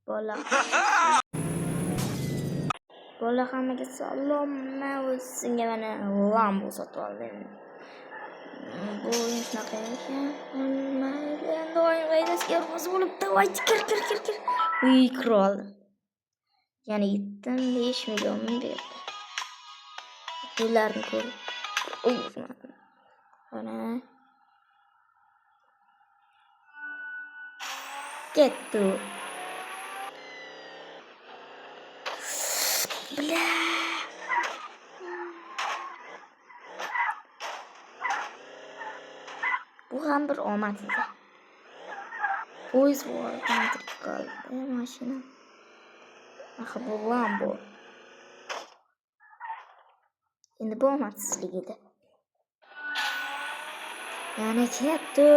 Bola. Bola hammaga salom. Men o'zingga mana Lambo sotib oldim. Bu o'yin shunaqa ekan. Mayli, endi o'yin g'ayrasiga rozi bo'lib, davay kir. Uy kira oldim. Yana yetdim 5 millionni berdi. Pullarni ko'rib. Mana ketdi. Bla. Bu ham bir omadsiz. Poyez var, kontrik qoldi mashina. Axir bu Lambo. Endi bu omadsizlik edi. Yana ketdi.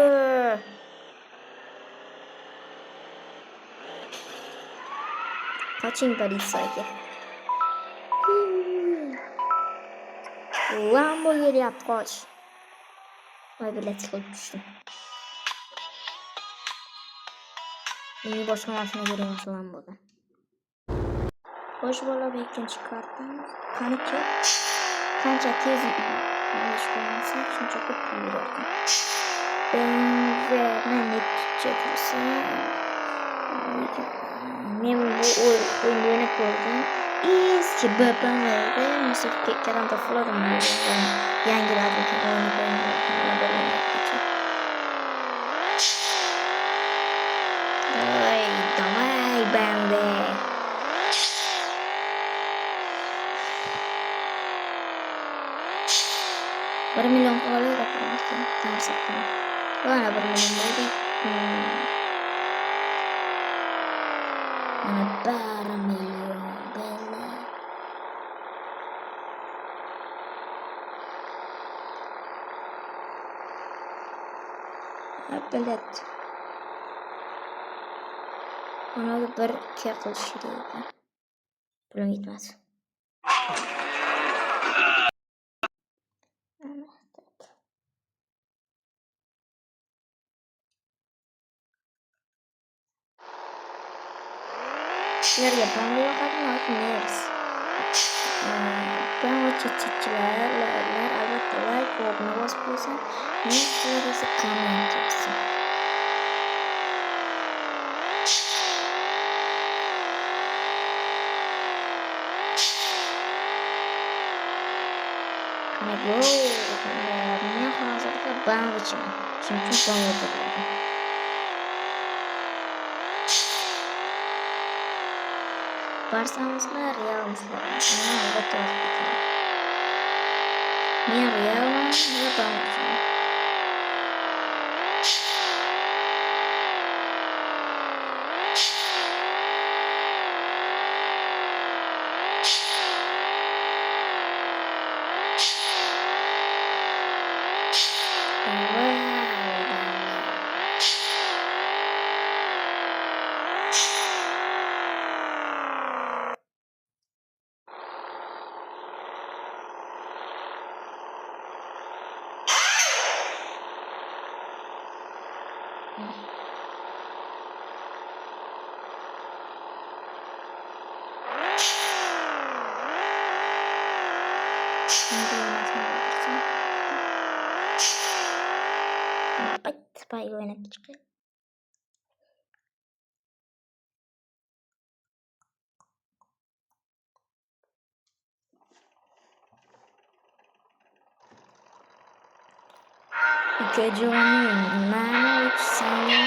Qoching politsiyaga. Lambo kelyapti, qoch. Voy bilet qilib tushdim. Menga boshqa mashina kerak emas Lambodan. Xo'sh bola, bu ikkinchi kartamiz. Qancha? Qancha tez ish qilsa, shuncha ko'p pul beradi. BMW necha tursa? Men bu o'yinni o'ynab ko'rdim. Eski BMW Musaffo karamda Florida yangiladi Давай, BMW. $1 million qo'yib rapportga tarsaqdim. Mana $1 million bo'ldi. Mana $1 million bella. Bilet. Mana bir qilish kerak. Pulim yetmadi. Sizlarga bank yoqadimi yoki ners? Barchachilar albatta like va obuna bosib qo'ysa, men sizlarga esa komment yozing. Qani bu men hozirda bankchiman. Shuning uchun bank o'tirdim. Barsamizlar, Real'mizlar. Albatta o'zbeklar. Men Real'man va bankchiman. Spy oynab chiqib. Ukajonim, mana 3 saniya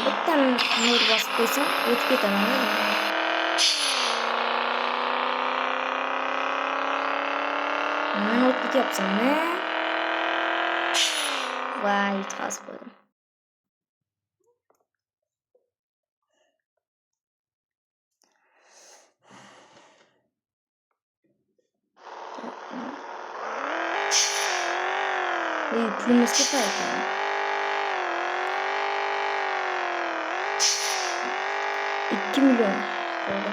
bitta nur bosib qo'ysam o'tib ketaman. Mana o'tib ketyapsan-a? Voy, yutqazib qo'ydim. Pulimiz ko'paydi. $2 million bo'ldi.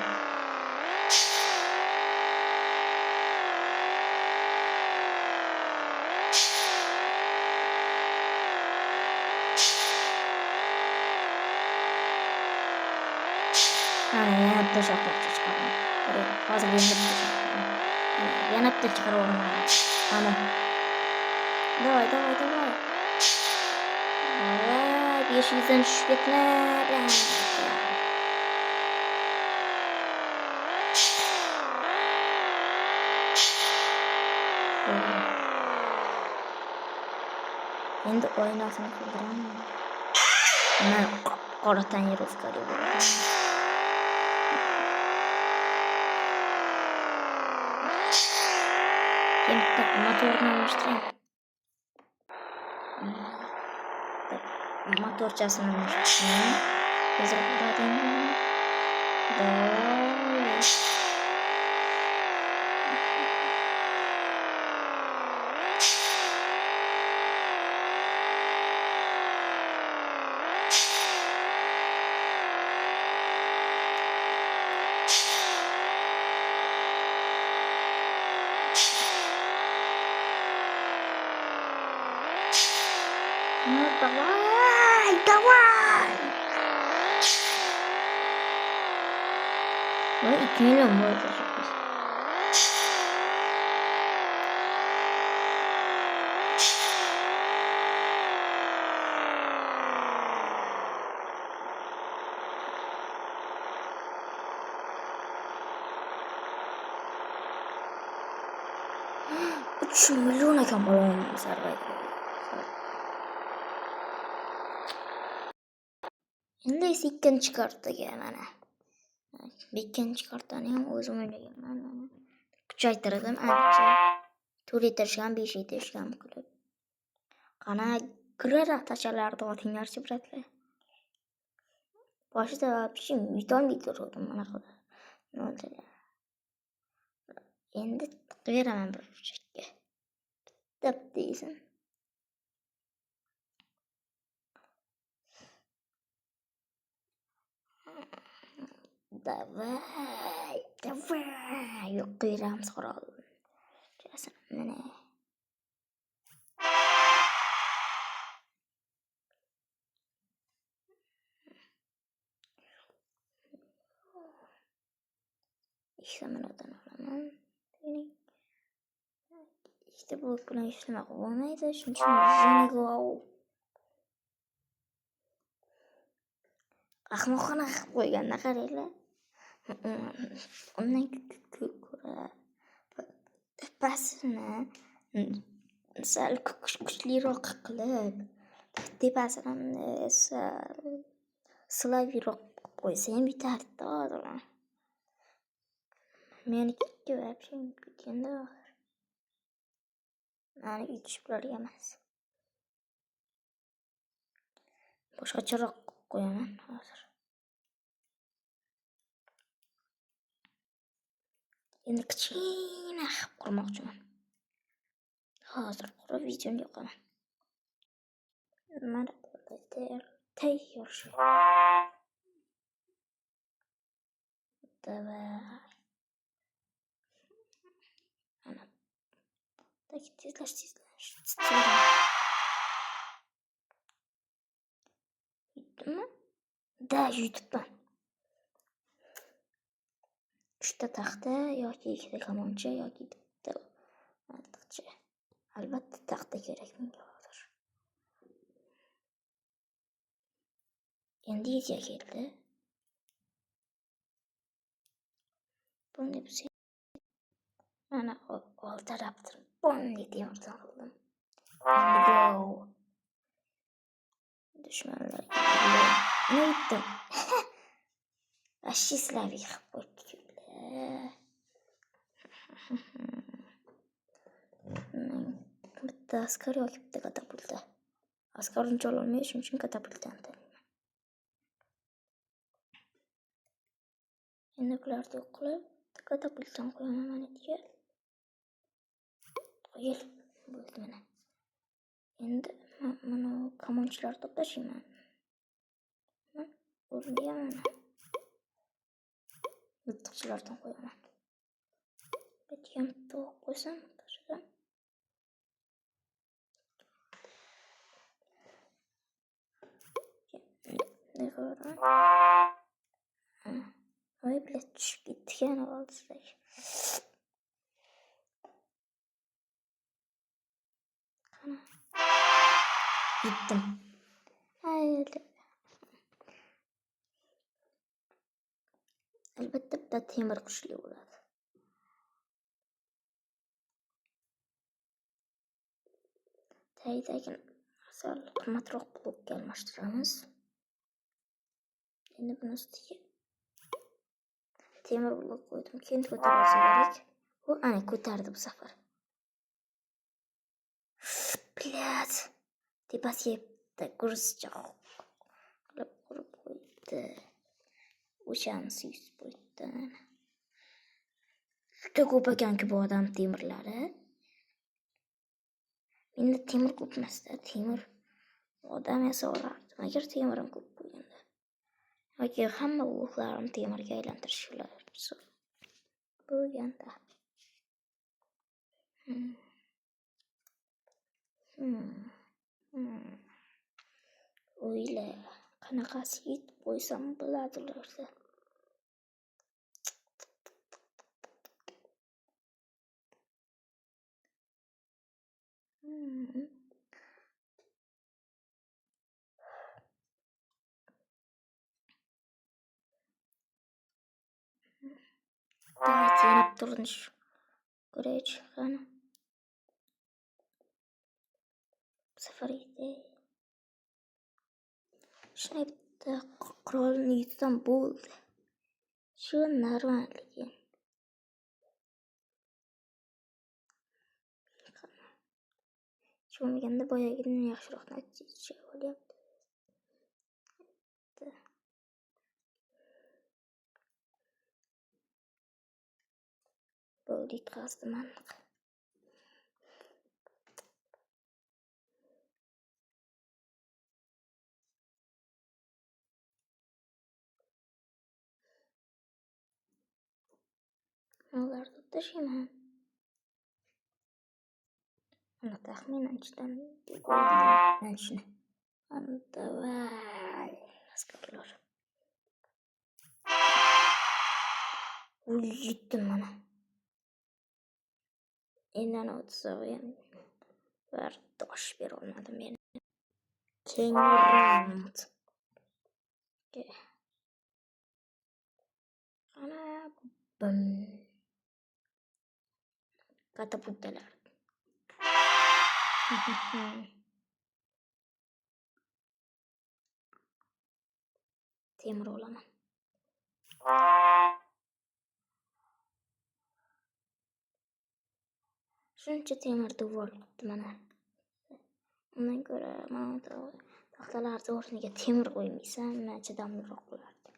bitta shoxobcha chiqaraman. Hozir endi bitta chiqaraman. Yana bitta chiqaraman. Mana. Давай. Давай, 500 dan tushib ketma. Endi oynasini qildiraman. Mana qora tonirovka deb o'ylayman. Endi motorni almashtirayım. Motorchasini almashtirayım. Tezroq bo'ladimi? Давай. Ну, давай! Ой, 2 million bo'ldi shekilli. Uch million ekan bolam sarbaydi. Endi esa ikkinchi kartaga mana. Ikkinchi kartani ham o'zim o'ylaganman. Kuchaytirdim ancha. 4 yetirishgan, 5 yetirishgan qilib. Qana granat tachalardi otinglarchi bratlar. Boshida pichim yutolmay turdim mana qilib. Nima endi tiqveraman bir burchakka. Dab deysan. Давай. Yo'q qo'yamiz qirol. Jasur mana. İşte buradan olaman. İşte bu bilan ishlamoq bo'lmaydi. Shuning uchun jenigo. Ahmoqona qilib qo'yganda qaranglar. Undan ko'ra tepasini sal kuchliroq qilib, tepasini sal silaviroq qo'ysa ham yetardi hozir. Meniki вообще ketganda mani yutishib qo'ygan emas. Boshqacharoq qo'yaman hozir. Endi kichkina qilib qurmoqchiman. Hozir qurib videoni yoqaman. Mana tayyor. Давай. Ana. Tezlash. Yutdimmi? Da, yutibman. 3 ta taxta yoki 2 ta kamoncha yoki bitta ortiqcha. Albatta taxta kerak menga hozir. Endi yetga keldi. Buni biz mana oltaraptir. Bonni deyordan qildim. Endi go. Dushmanlar. Ne yutdim? Ashislavik qilib qo'ydik. Bitta askar yoki bitta katapulta. Askar uncha ololmayman, shuning uchun katapultani tanlayman. Endi bularni yo'q qilib, katapultani qo'yaman mana yerga. Qo'yil bo'ldi mana. Endi mana kamonchilarni to'plashayman. O'rniga mana miltiqchilardan qo'yaman. Bitta ham to'q qo'ysam, tashidan. Oy bilet tushib ketgan olsak. Qana. Yetdim. Haydi. Albatta bitta temir kuchli bo'ladi. Taydagi sal qimmatroq blokka almashtiramiz. Endi buni ustiga temir blok qo'ydim. Keyin ko'tarsa kerak. U ana ko'tardi bu safar. Blet. Tepasiga bitta gurscha qilib qurib qo'ydi. O'shani suyib qo'ydi. Juda ko'p ekanki bu odam temirlari. Menda temir ko'p emasda, temir odam esa olardim. Agar temirim ko'p bo'lganda. Yoki hamma bloklarimni temirga aylantirish bo'lganda. O'yla, qanaqasi yetib qo'ysam bo'ladilarda. Давайте yana turnish ko'raychi qani. Bu safar edi. Shunday bitta qurolni yutsam bo'ldi. Shu normaligi. Bo'lmaganda boyagidan yaxshiroq natija olyapti. Bo'ldi yutqazdim aniq. Ularni tashiman. Ana taxminan chidan mana shuni. Davay. Askarlar. Yetdim mana. Endi o'tsa ham bardosh bera olmadim men. Keyingi round. Ana bum. Katapultalar. Temir olaman. Shuncha temir devor qilibdi mana. Undan ko'ra mana taxtalarning o'rniga temir qo'ymaysan, men chidamliroq bo'lardi.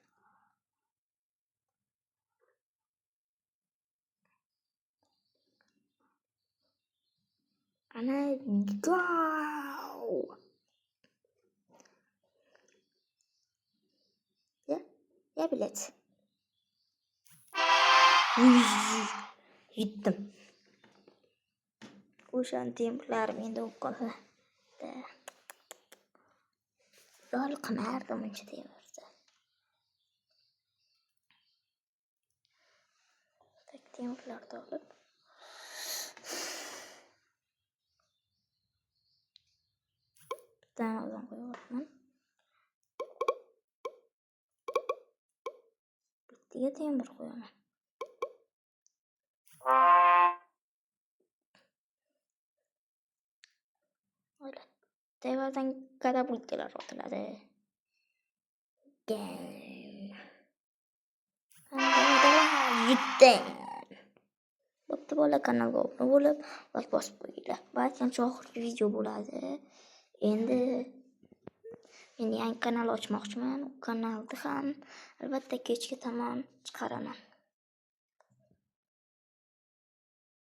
Ana go! Ya bilet. Yetdim. O'shan templarim endi o'q qoldi. Yol qimardim uncha temirda. Tak temlarni olib bittani o'zim qo'yapman. Bittiga temir qo'yaman. Öyle. Devadan katapultlar otiladi. Yetdim. Bo'pti bola, kanalga obuna bo'lib, like bosib qo'yinglar. Balki oxirgi video bo'ladi. Endi men yangi kanal ochmoqchiman. U kanalni ham albatta kechga tomon chiqaraman.